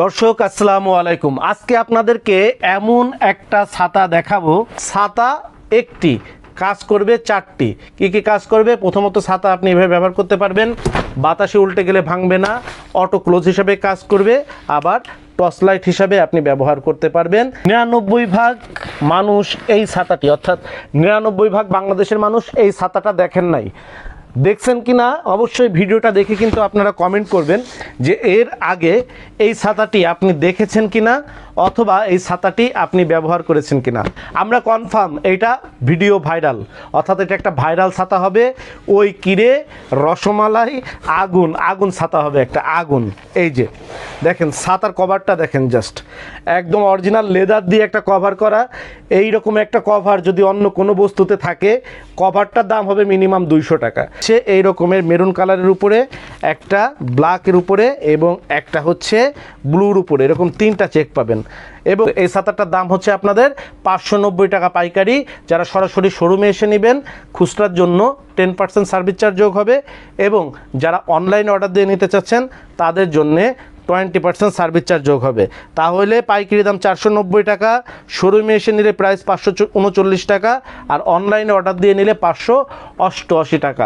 দর্শক আসসালামু আলাইকুম। আজকে আপনাদেরকে এমন একটা ছাতা দেখাবো, ছাতা একটি কাজ করবে চারটি। কি কি কাজ করবে? প্রথমত ছাতা আপনি এভাবে ব্যবহার করতে পারবেন, বাতাসে উল্টে গেলে ভাঙবে না, অটো ক্লোজ হিসাবে কাজ করবে, আবার টর্চ লাইট হিসাবে আপনি ব্যবহার করতে পারবেন। 99% মানুষ এই ছাতাটি, অর্থাৎ 99% বাংলাদেশের মানুষ এই ছাতাটা দেখেন নাই। দেখছেন কি না অবশ্যই ভিডিওটা দেখে কিন্তু আপনারা কমেন্ট করবেন যে এর আগে এই ছাতাটি আপনি দেখেছেন কি না, অথবা এই ছাতাটি আপনি ব্যবহার করেছেন কি না। আমরা কনফার্ম এইটা ভিডিও ভাইরাল, অর্থাৎ এটা একটা ভাইরাল ছাতা হবে। ওই কিরে রসমালাই আগুন আগুন ছাতা হবে, একটা আগুন। এই যে দেখেন ছাতার কভারটা দেখেন, জাস্ট একদম অরিজিনাল লেদার দিয়ে একটা কভার করা। এই রকম একটা কভার যদি অন্য কোনো বস্তুতে থাকে, কভারটার দাম হবে মিনিমাম 200 টাকা। সে এই রকমের মেরুন কালারের উপরে, একটা ব্ল্যাকের উপরে এবং একটা হচ্ছে ব্লুর উপরে, এরকম তিনটা চেক পাবেন। এবং এই ছাতাটার দাম হচ্ছে আপনাদের 590 টাকা পাইকারি। যারা সরাসরি শোরুমে এসে নেবেন, খুচরার জন্য 10% সার্ভিস চার্জ যোগ হবে, এবং যারা অনলাইনে অর্ডার দিয়ে নিতে চাচ্ছেন তাদের জন্যে 20% সার্ভিস চার্জ যোগ হবে। তাহলে পাইকারি দাম 490 টাকা, শোরুমে এসে নিলে প্রাইস 539 টাকা, আর অনলাইনে অর্ডার দিয়ে নিলে 588 টাকা।